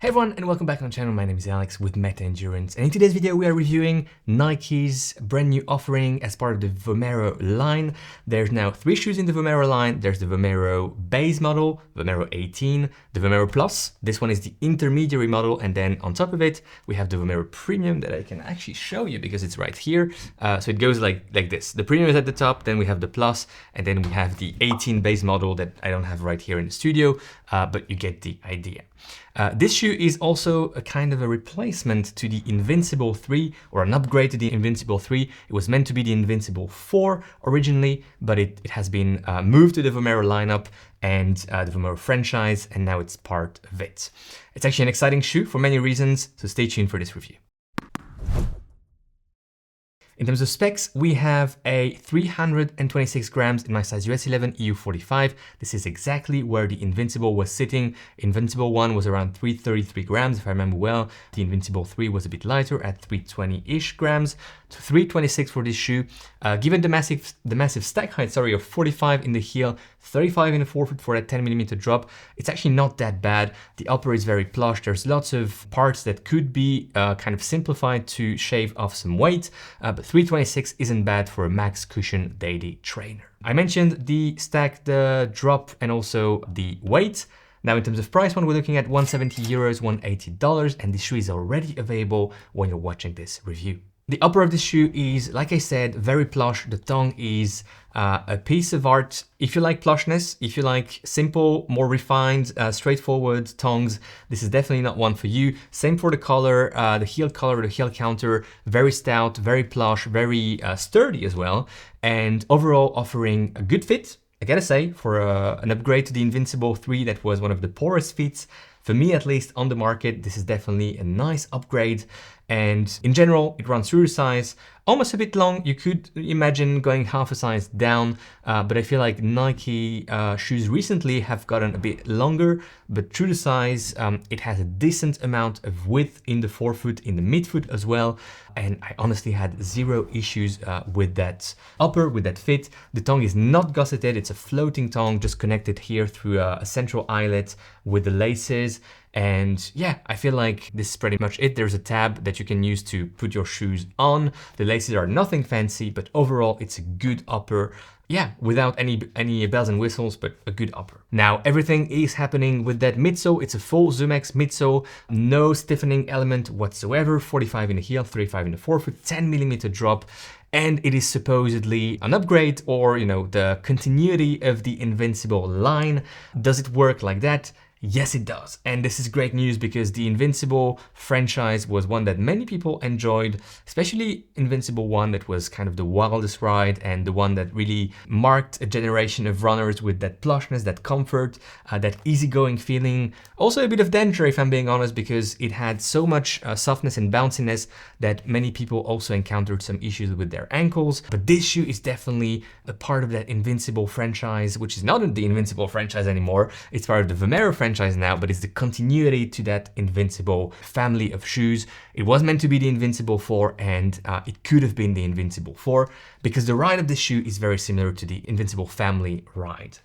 Hey everyone, and welcome back on the channel. My name is Alex with Meta Endurance, and in today's video we are reviewing Nike's brand new offering as part of the Vomero line. There's now 3 shoes in the Vomero line. There's the Vomero base model, Vomero 18, the Vomero Plus. This one is the intermediary model, and then on top of it we have the Vomero Premium that I can actually show you because it's right here. So it goes like this. The Premium is at the top, then we have the Plus, and then we have the 18 base model that I don't have right here in the studio, but you get the idea. This shoe is also a kind of a replacement to the Invincible 3, or an upgrade to the Invincible 3. It was meant to be the Invincible 4 originally, but it has been moved to the Vomero lineup and the Vomero franchise, and now it's part of it. It's actually an exciting shoe for many reasons, so stay tuned for this review. In terms of specs, we have a 326 grams in my size US 11 EU 45. This is exactly where the Invincible was sitting. Invincible 1 was around 333 grams, if I remember well. The Invincible 3 was a bit lighter at 320-ish grams. So 326 for this shoe. Given the massive stack height, of 45 in the heel, 35 in the forefoot for that 10mm drop, it's actually not that bad. The upper is very plush. There's lots of parts that could be kind of simplified to shave off some weight, but 326 isn't bad for a max cushion daily trainer. I mentioned the stack, the drop, and also the weight. Now, in terms of price point, we're looking at €170, $180, and this shoe is already available when you're watching this review. The upper of the shoe is, like I said, very plush. The tongue is a piece of art. If you like plushness, if you like simple, more refined, straightforward tongues, this is definitely not one for you. Same for the collar, the heel counter, very stout, very plush, very sturdy as well, and overall offering a good fit. I gotta say, for an upgrade to the Invincible 3 that was one of the poorest fits, for me at least, on the market, this is definitely a nice upgrade. And in general, it runs through the size, almost a bit long. You could imagine going half a size down, but I feel like Nike shoes recently have gotten a bit longer, but through the size, it has a decent amount of width in the forefoot, in the midfoot as well. And I honestly had zero issues with that upper, with that fit. The tongue is not gusseted, it's a floating tongue just connected here through a central eyelet with the laces. And yeah, I feel like this is pretty much it. There's a tab that you can use to put your shoes on. The laces are nothing fancy, but overall it's a good upper. Yeah, without any bells and whistles, but a good upper. Now, everything is happening with that midsole. It's a full ZoomX midsole, no stiffening element whatsoever. 45 in the heel, 35 in the forefoot, 10mm drop. And it is supposedly an upgrade, or, the continuity of the Invincible line. Does it work like that? Yes, it does. And this is great news because the Invincible franchise was one that many people enjoyed, especially Invincible 1, that was kind of the wildest ride and the one that really marked a generation of runners with that plushness, that comfort, that easygoing feeling. Also a bit of danger, if I'm being honest, because it had so much softness and bounciness that many people also encountered some issues with their ankles. But this shoe is definitely a part of that Invincible franchise, which is not the Invincible franchise anymore. It's part of the Vomero franchise now, but it's the continuity to that Invincible family of shoes. It was meant to be the Invincible 4, and it could have been the Invincible 4 because the ride of the shoe is very similar to the Invincible family ride.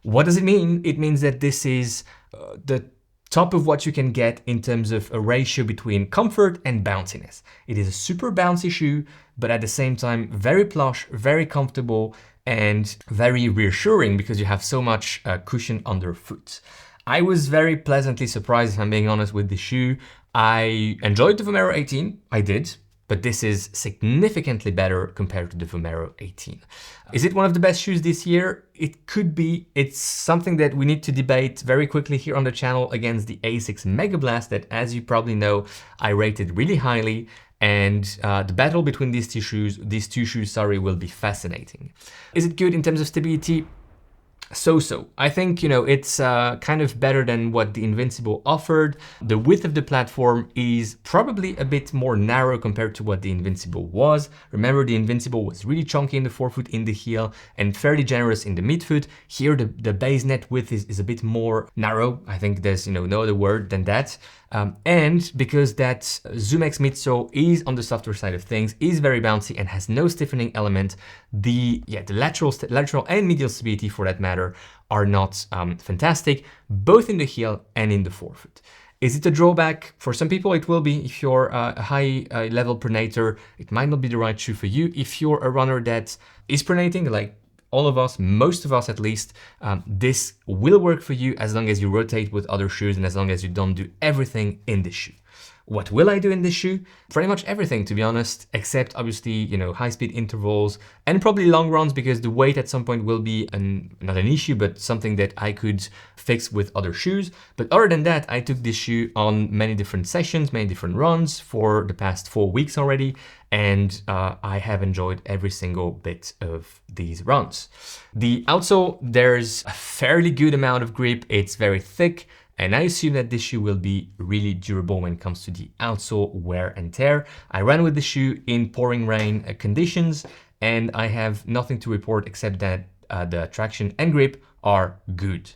What does it mean? It means that this is the top of what you can get in terms of a ratio between comfort and bounciness. It is a super bouncy shoe, but at the same time, very plush, very comfortable, and very reassuring because you have so much cushion underfoot. I was very pleasantly surprised, if I'm being honest, with the shoe. I enjoyed the Vomero 18, I did, but this is significantly better compared to the Vomero 18. Is it one of the best shoes this year? It could be. It's something that we need to debate very quickly here on the channel against the Asics Mega Blast that, as you probably know, I rated really highly. And the battle between these two shoes, will be fascinating. Is it good in terms of stability? So. I think, it's kind of better than what the Invincible offered. The width of the platform is probably a bit more narrow compared to what the Invincible was. Remember, the Invincible was really chunky in the forefoot, in the heel, and fairly generous in the midfoot. Here, the base net width is a bit more narrow. I think there's, no other word than that. And because that ZoomX midsole is on the softer side of things, is very bouncy and has no stiffening element, the lateral and medial stability, for that matter, are not fantastic, both in the heel and in the forefoot. Is it a drawback? For some people it will be. If you're a high level pronator, it might not be the right shoe for you. If you're a runner that is pronating, like all of us, most of us at least, this will work for you as long as you rotate with other shoes and as long as you don't do everything in this shoe. What will I do in this shoe? Pretty much everything, to be honest, except obviously, you know, high-speed intervals and probably long runs, because the weight at some point will be not an issue, but something that I could fix with other shoes. But other than that, I took this shoe on many different sessions, many different runs for the past 4 weeks already, and I have enjoyed every single bit of these runs. The outsole, there's a fairly good amount of grip. It's very thick. And I assume that this shoe will be really durable when it comes to the outsole wear and tear. I ran with the shoe in pouring rain conditions, and I have nothing to report except that the traction and grip are good.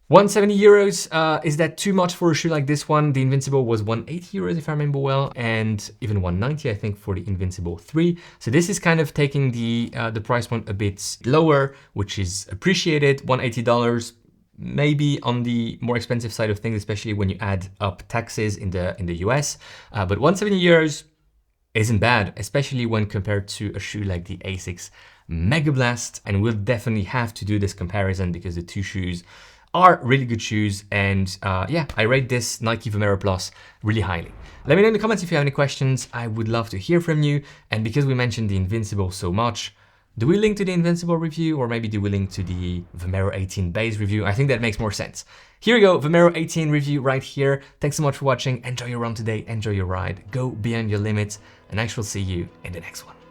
170 euros, is that too much for a shoe like this one? The Invincible was 180 euros if I remember well, and even 190 I think for the Invincible 3. So this is kind of taking the price point a bit lower, which is appreciated. $180. Maybe on the more expensive side of things, especially when you add up taxes in the US. But 170 euros isn't bad, especially when compared to a shoe like the Asics Mega Blast. And we'll definitely have to do this comparison because the two shoes are really good shoes. And yeah, I rate this Nike Vomero Plus really highly. Let me know in the comments if you have any questions. I would love to hear from you. And because we mentioned the Invincible so much, do we link to the Invincible review, or maybe do we link to the Vomero 18 base review? I think that makes more sense. Here we go, Vomero 18 review right here. Thanks so much for watching. Enjoy your run today, enjoy your ride, go beyond your limits, and I shall see you in the next one.